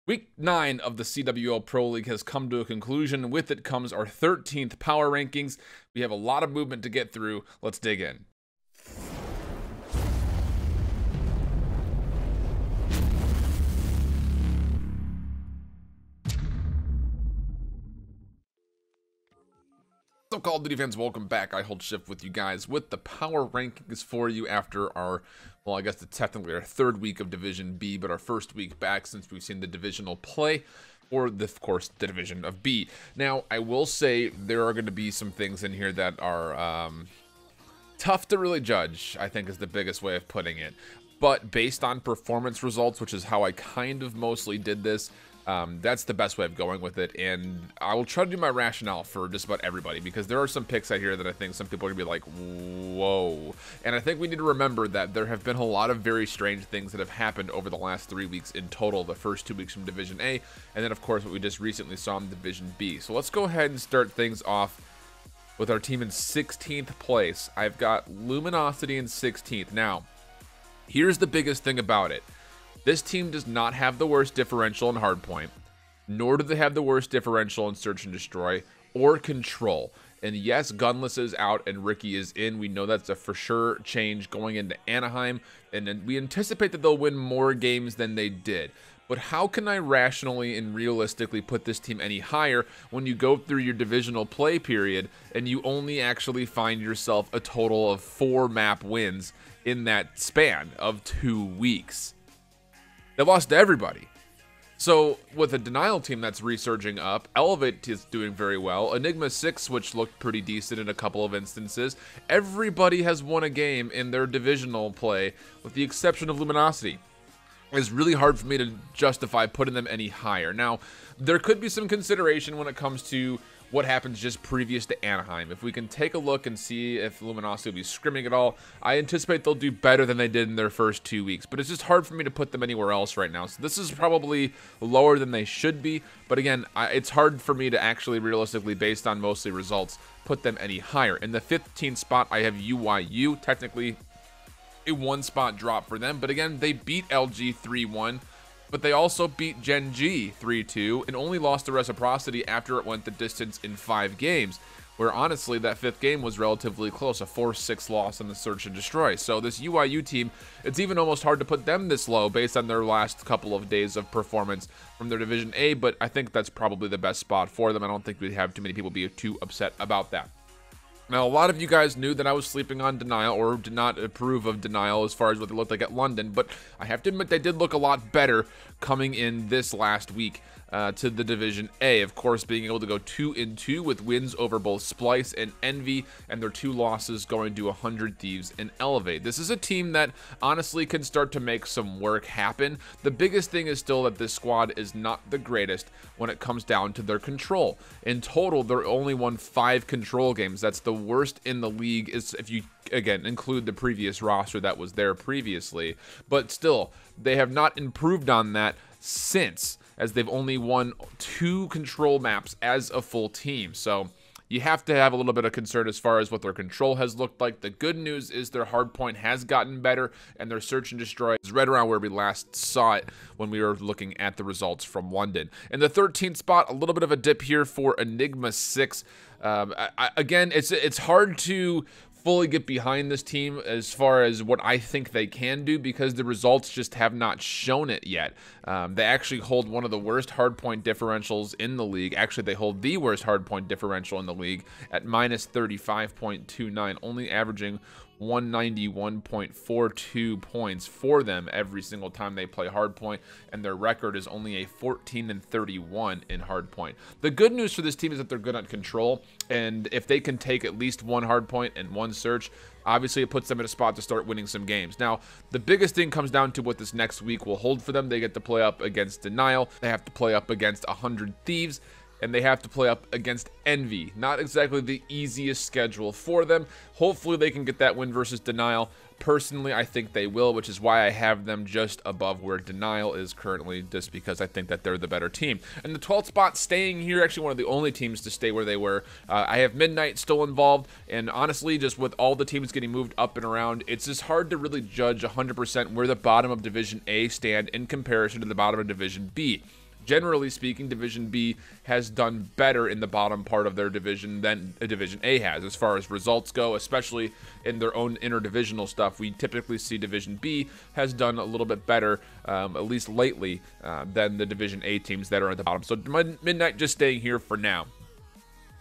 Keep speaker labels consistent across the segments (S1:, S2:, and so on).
S1: Week 9 of the CWL Pro League has come to a conclusion. With it comes our 13th power rankings. We have a lot of movement to get through. Let's dig in. So Call of Duty fans, welcome back. IHOLDSHIFT with you guys with the power rankings for you after our, well, I guess it's technically our third week of Division B, but our first week back since we've seen the divisional play, or of course the Division of B. Now, I will say there are going to be some things in here that are tough to really judge, I think is the biggest way of putting it. But based on performance results, which is how I kind of mostly did this, that's the best way of going with it, and I will try to do my rationale for just about everybody, because there are some picks out here that I think some people are gonna be like, whoa. And I think we need to remember that there have been a lot of very strange things that have happened over the last 3 weeks in total, the first 2 weeks from Division A, and then of course what we just recently saw in Division B. So let's go ahead and start things off with our team in 16th place. I've got Luminosity in 16th. Now, here's the biggest thing about it. This team does not have the worst differential in hardpoint, nor do they have the worst differential in search and destroy or control. And yes, Gunless is out and Ricky is in. We know that's a for sure change going into Anaheim, and then we anticipate that they'll win more games than they did. But how can I rationally and realistically put this team any higher when you go through your divisional play period and you only actually find yourself a total of 4 map wins in that span of 2 weeks? They lost to everybody. So with a Denial team that's resurging up, Elevate is doing very well, Enigma 6, which looked pretty decent in a couple of instances, everybody has won a game in their divisional play with the exception of Luminosity. It's really hard for me to justify putting them any higher. Now, there could be some consideration when it comes to what happens just previous to Anaheim. If we can take a look and see if Luminosity will be scrimming at all, I anticipate they'll do better than they did in their first 2 weeks, but it's just hard for me to put them anywhere else right now. So this is probably lower than they should be, but again, it's hard for me to actually realistically, based on mostly results, put them any higher. In the 15th spot, I have UYU, technically a 1 spot drop for them, but again, they beat LG 3-1, but they also beat Gen G 3-2 and only lost to Reciprocity after it went the distance in 5 games, where honestly that 5th game was relatively close, a 4-6 loss in the search and destroy. So this UYU team, it's even almost hard to put them this low based on their last couple of days of performance from their Division A, but I think that's probably the best spot for them. I don't think we have too many people be too upset about that. Now, a lot of you guys knew that I was sleeping on Denial or did not approve of Denial as far as what they looked like at London, but I have to admit they did look a lot better coming in this last week to the Division A. Of course, being able to go 2-2 with wins over both Splice and Envy, and their 2 losses going to 100 Thieves and Elevate. This is a team that honestly can start to make some work happen. The biggest thing is still that this squad is not the greatest when it comes down to their control. In total, they're only won 5 control games. That's the worst in the league, is if you again include the previous roster that was there previously, but still they have not improved on that since, as they've only won 2 control maps as a full team. So you have to have a little bit of concern as far as what their control has looked like. The good news is their hardpoint has gotten better, and their search and destroy is right around where we last saw it when we were looking at the results from London. In the 13th spot, a little bit of a dip here for Enigma 6. Again, it's hard to fully get behind this team as far as what I think they can do, because the results just have not shown it yet. They actually hold one of the worst hardpoint differentials in the league. Actually, they hold the worst hardpoint differential in the league at minus 35.29, only averaging 191.42 points for them every single time they play hardpoint, and their record is only a 14-31 in hardpoint. The good news for this team is that they're good at control, and if they can take at least 1 hardpoint and 1 search, obviously it puts them in a spot to start winning some games. Now, the biggest thing comes down to what this next week will hold for them. They get to play up against Denial, they have to play up against 100 Thieves, and they have to play up against Envy. Not exactly the easiest schedule for them. Hopefully they can get that win versus Denial. Personally, I think they will, which is why I have them just above where Denial is currently, just because I think that they're the better team. And the 12th spot, staying here, actually one of the only teams to stay where they were. I have Midnight still involved, and honestly, just with all the teams getting moved up and around, it's just hard to really judge 100% where the bottom of Division A stand in comparison to the bottom of Division B. generally speaking, Division B has done better in the bottom part of their division than Division A has as far as results go, especially in their own interdivisional stuff. We typically see Division B has done a little bit better, at least lately, than the Division A teams that are at the bottom. So Midnight just staying here for now.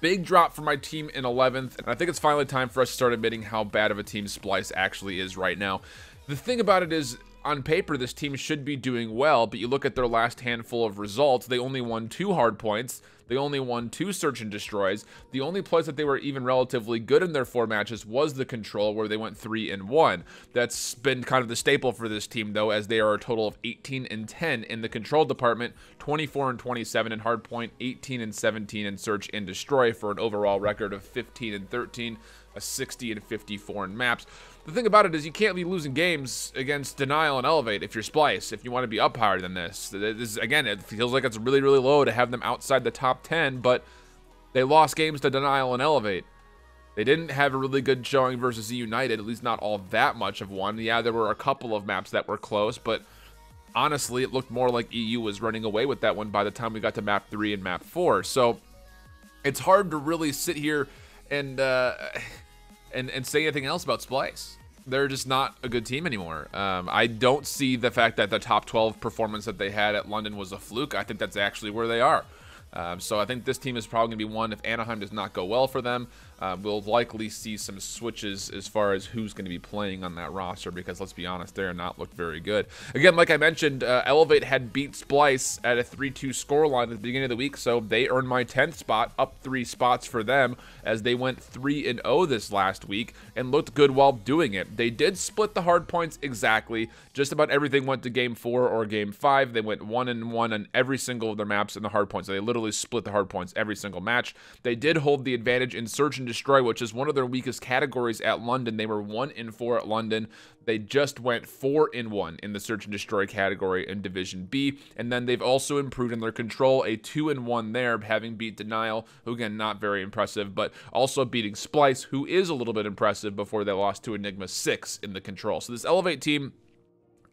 S1: Big drop for my team in 11th, and I think it's finally time for us to start admitting how bad of a team Splice actually is right now. The thing about it is, on paper, this team should be doing well, but you look at their last handful of results, they only won 2 hard points, they only won 2 search and destroys. The only place that they were even relatively good in their 4 matches was the control, where they went 3-1. That's been kind of the staple for this team, though, as they are a total of 18-10 in the control department, 24-27 in hardpoint, 18-17 in search and destroy, for an overall record of 15-13, a 60-54 in maps. The thing about it is you can't be losing games against Denial and Elevate if you're Splice, if you want to be up higher than this. Again, it feels like it's really, really low to have them outside the top 10, but they lost games to Denial and Elevate. They didn't have a really good showing versus eUnited, at least not all that much of one. Yeah, there were a couple of maps that were close, but honestly, it looked more like EU was running away with that one by the time we got to map 3 and map 4. So it's hard to really sit here and say anything else about Splice. They're just not a good team anymore. I don't see the fact that the top 12 performance that they had at London was a fluke. I think that's actually where they are. So I think this team is probably going to be one, if Anaheim does not go well for them, we'll likely see some switches as far as who's going to be playing on that roster, because let's be honest, they are not looked very good. Again, like I mentioned, Elevate had beat Splice at a 3-2 scoreline at the beginning of the week, so they earned my 10th spot, up 3 spots for them, as they went 3-0 this last week and looked good while doing it. They did split the hard points exactly. Just about everything went to game 4 or game 5. They went 1-1 on every single of their maps in the hard points. So they literally split the hard points every single match. They did hold the advantage in search and destroy, which is one of their weakest categories at London. They were 1-4 at London. They just went 4-1 in the search and destroy category in Division B. And then they've also improved in their control, a 2-1 there, having beat Denial, who again, not very impressive, but also beating Splice, who is a little bit impressive, before they lost to Enigma 6 in the control. So this Elevate team,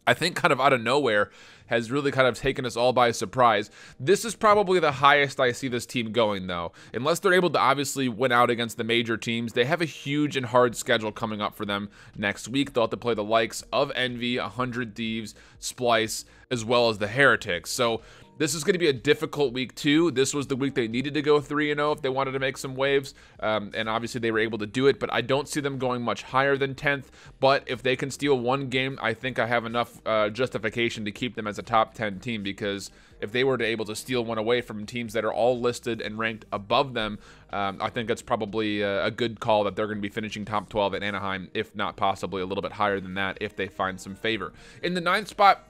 S1: I think kind of out of nowhere, has really kind of taken us all by surprise. This is probably the highest I see this team going, though. Unless they're able to obviously win out against the major teams, they have a huge and hard schedule coming up for them next week. They'll have to play the likes of Envy, 100 Thieves, Splice, as well as the Heretics. So this is going to be a difficult week, too. This was the week they needed to go 3-0 if they wanted to make some waves, and obviously they were able to do it, but I don't see them going much higher than 10th, but if they can steal one game, I think I have enough justification to keep them as a top 10 team, because if they were to able to steal one away from teams that are all listed and ranked above them, I think that's probably a good call that they're going to be finishing top 12 at Anaheim, if not possibly a little bit higher than that if they find some favor. In the 9th spot,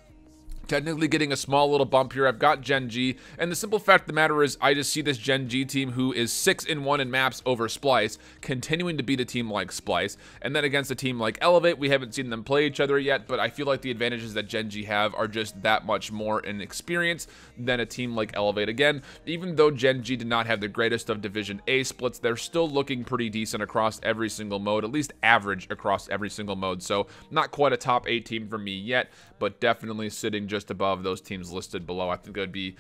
S1: technically getting a small little bump here, I've got Gen G, and the simple fact of the matter is I just see this Gen G team, who is 6-1 in maps over Splice, continuing to beat a team like Splice, and then against a team like Elevate, we haven't seen them play each other yet, but I feel like the advantages that Gen G have are just that much more in experience than a team like Elevate. Again, even though Gen G did not have the greatest of Division A splits, they're still looking pretty decent across every single mode, at least average across every single mode, so not quite a top 8 team for me yet, but definitely sitting just above those teams listed below. I think it would be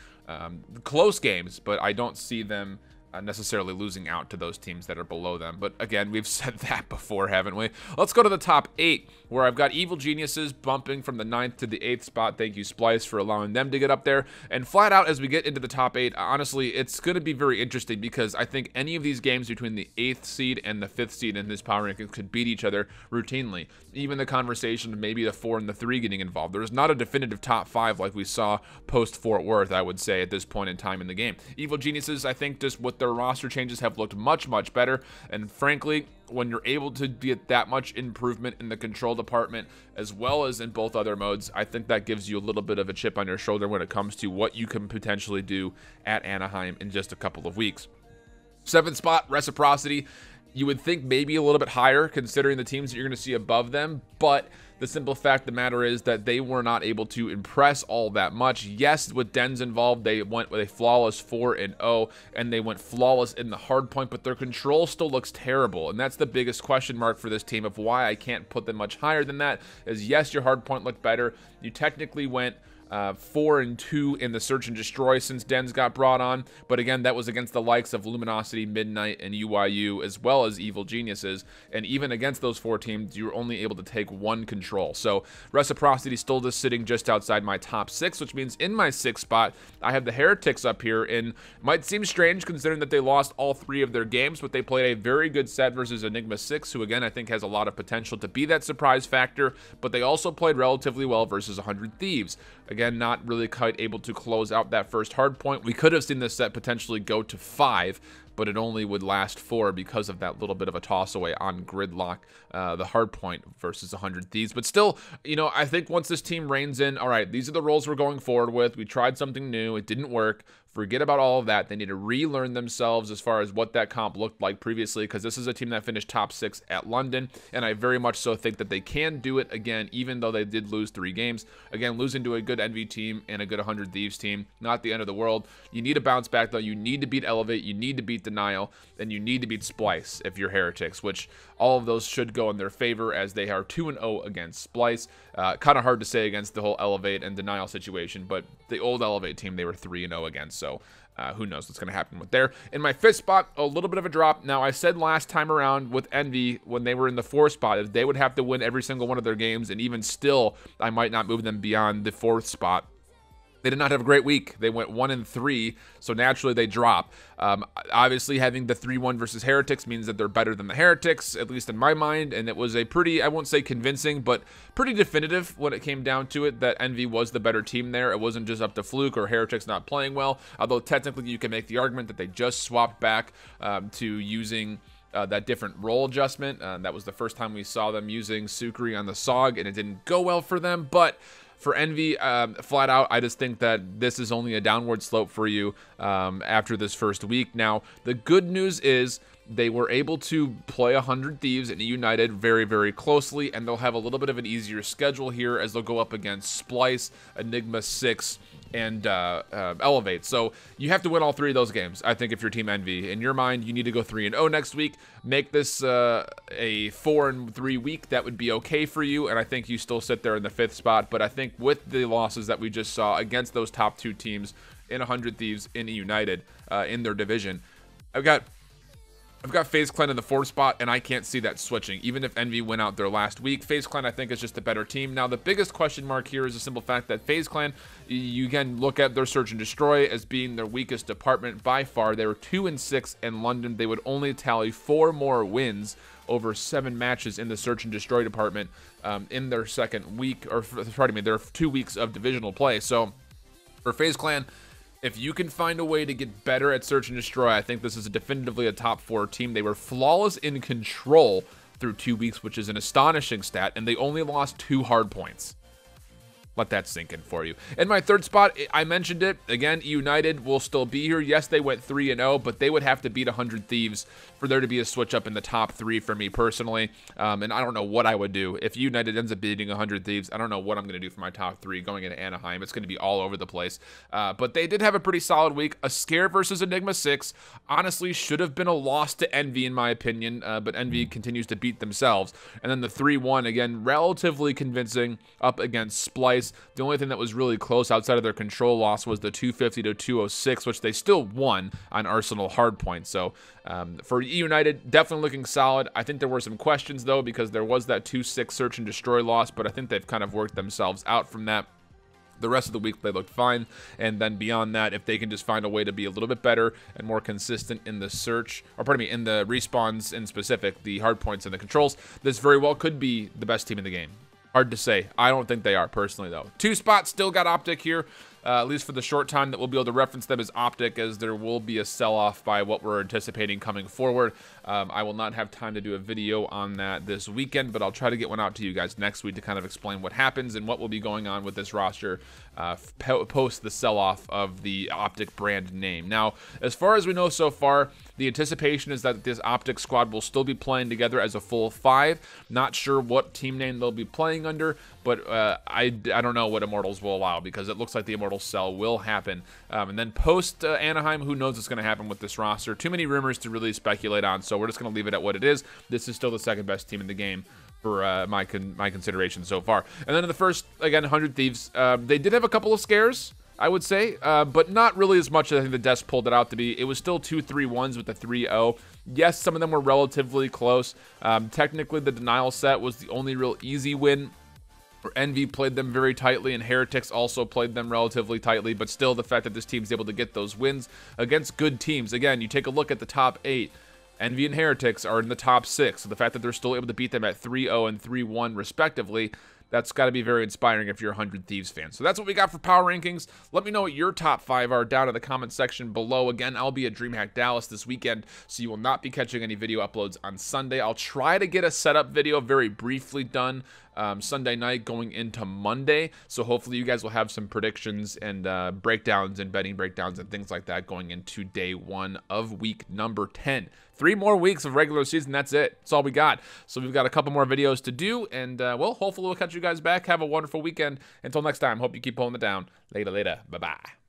S1: close games, but I don't see them necessarily losing out to those teams that are below them. But again, we've said that before, haven't we? Let's go to the top 8, where I've got Evil Geniuses bumping from the 9th to the 8th spot. Thank you, Splice, for allowing them to get up there. And flat out, as we get into the top 8, honestly, it's going to be very interesting, because I think any of these games between the 8th seed and the 5th seed in this power rankings could beat each other routinely. Even the conversation of maybe the 4 and the 3 getting involved. There's not a definitive top 5 like we saw post Fort Worth, I would say, at this point in time in the game. Evil Geniuses, I think, just with their roster changes, have looked much, much better. And frankly, when you're able to get that much improvement in the control department, as well as in both other modes, I think that gives you a little bit of a chip on your shoulder when it comes to what you can potentially do at Anaheim in just a couple of weeks. 7th spot, Reciprocity. You would think maybe a little bit higher, considering the teams that you're going to see above them, but the simple fact of the matter is that they were not able to impress all that much. Yes, with Dens involved, they went with a flawless 4-0, and they went flawless in the hard point, but their control still looks terrible, and that's the biggest question mark for this team of why I can't put them much higher than that, is yes, your hard point looked better. You technically went 4-2 in the search and destroy since Dens got brought on. But again, that was against the likes of Luminosity, Midnight, and UYU, as well as Evil Geniuses. And even against those 4 teams, you were only able to take 1 control. So Reciprocity still just sitting just outside my top 6, which means in my 6th spot, I have the Heretics up here. And might seem strange considering that they lost all 3 of their games, but they played a very good set versus Enigma 6, who again, I think has a lot of potential to be that surprise factor. But they also played relatively well versus 100 Thieves. Again, not really quite able to close out that first hard point. We could have seen this set potentially go to 5, but it only would last 4 because of that little bit of a toss away on Gridlock, the hard point versus 100 Thieves. But still, you know, I think once this team reigns in, all right, these are the roles we're going forward with. We tried something new. It didn't work. Forget about all of that. They need to relearn themselves as far as what that comp looked like previously, because this is a team that finished top 6 at London, and I very much so think that they can do it again, even though they did lose 3 games. Again, losing to a good Envy team and a good 100 Thieves team, not the end of the world. You need to bounce back, though. You need to beat Elevate, you need to beat Denial, and you need to beat Splice if you're Heretics, which all of those should go in their favor as they are 2-0 against Splice. Kind of hard to say against the whole Elevate and Denial situation, but the old Elevate team they were 3-0 against, so who knows what's going to happen with there. In my 5th spot, a little bit of a drop. Now, I said last time around with Envy, when they were in the 4th spot, if they would have to win every single one of their games, and even still, I might not move them beyond the 4th spot. They did not have a great week. They went 1-3, so naturally they drop. Obviously, having the 3-1 versus Heretics means that they're better than the Heretics, at least in my mind, and it was a pretty, I won't say convincing, but pretty definitive when it came down to it that Envy was the better team there. It wasn't just up to Fluke or Heretics not playing well, although technically you can make the argument that they just swapped back to using that different role adjustment. That was the first time we saw them using Sukri on the SOG, and it didn't go well for them, but for Envy, flat out, I just think that this is only a downward slope for you after this first week. Now, the good news is they were able to play 100 Thieves and eUnited very, very closely, and they'll have a little bit of an easier schedule here as they'll go up against Splice, Enigma 6, and Elevate. So you have to win all 3 of those games, I think, if you're Team Envy. In your mind, you need to go 3-0 next week. Make this a 4-3 week. That would be okay for you, and I think you still sit there in the 5th spot. But I think with the losses that we just saw against those top 2 teams in 100 Thieves, in eUnited, in their division, I've got FaZe Clan in the 4th spot, and I can't see that switching. Even if Envy went out their last week, FaZe Clan, I think, is just a better team. Now, the biggest question mark here is the simple fact that FaZe Clan, you can look at their search and destroy as being their weakest department by far. They were 2-6 in London. They would only tally 4 more wins over 7 matches in the search and destroy department in their 2nd week, or pardon me, their 2 weeks of divisional play. So for FaZe Clan, if you can find a way to get better at search and destroy, I think this is definitively a top 4 team. They were flawless in control through 2 weeks, which is an astonishing stat, and they only lost 2 hard points. Let that sink in for you. In my 3rd spot, I mentioned it. Again, eUnited will still be here. Yes, they went 3-0, but they would have to beat 100 Thieves for there to be a switch up in the top 3 for me personally. And I don't know what I would do. If eUnited ends up beating 100 Thieves, I don't know what I'm going to do for my top 3 going into Anaheim. It's going to be all over the place. But they did have a pretty solid week. A scare versus Enigma 6 honestly should have been a loss to Envy in my opinion, but Envy continues to beat themselves. And then the 3-1, again, relatively convincing up against Splice. The only thing that was really close outside of their control loss was the 250-206, which they still won on Arsenal hardpoint. So for eUnited, definitely looking solid. I think there were some questions, though, because there was that 2-6 search and destroy loss, but I think they've kind of worked themselves out from that. The rest of the week, they looked fine. And then beyond that, if they can just find a way to be a little bit better and more consistent in the search, or pardon me, in the respawns in specific, the hardpoints and the controls, this very well could be the best team in the game. Hard to say. I don't think they are, personally, though. 2 spots, still got OpTic here, at least for the short time that we'll be able to reference them as OpTic, as there will be a sell-off by what we're anticipating coming forward. I will not have time to do a video on that this weekend, but I'll try to get one out to you guys next week to kind of explain what happens and what will be going on with this roster post the sell-off of the OpTic brand name. Now, as far as we know so far, the anticipation is that this OpTic squad will still be playing together as a full 5. Not sure what team name they'll be playing under, but I don't know what Immortals will allow, because it looks like the Immortals sell will happen. And then post Anaheim, who knows what's going to happen with this roster. Too many rumors to really speculate on, so we're just going to leave it at what it is. This is still the 2nd best team in the game for my consideration so far. And then in the first, again, 100 Thieves, they did have a couple of scares, I would say, but not really as much as I think the desk pulled it out to be. It was still 2-3-1s with the 3-0. Yes, some of them were relatively close. Technically, the denial set was the only real easy win. Envy played them very tightly, and Heretics also played them relatively tightly, but still the fact that this team's able to get those wins against good teams. Again, you take a look at the top 8. Envy and Heretics are in the top 6, so the fact that they're still able to beat them at 3-0 and 3-1 respectively, that's got to be very inspiring if you're a 100 Thieves fan. So that's what we got for Power Rankings. Let me know what your top 5 are down in the comment section below. Again, I'll be at DreamHack Dallas this weekend, so you will not be catching any video uploads on Sunday. I'll try to get a setup video very briefly done Sunday night going into Monday. So hopefully you guys will have some predictions and breakdowns and betting breakdowns and things like that going into day 1 of week number 10. 3 more weeks of regular season. That's it. That's all we got. So we've got a couple more videos to do. And, well, hopefully we'll catch you guys back. Have a wonderful weekend. Until next time, hope you keep pulling it down. Later. Bye-bye.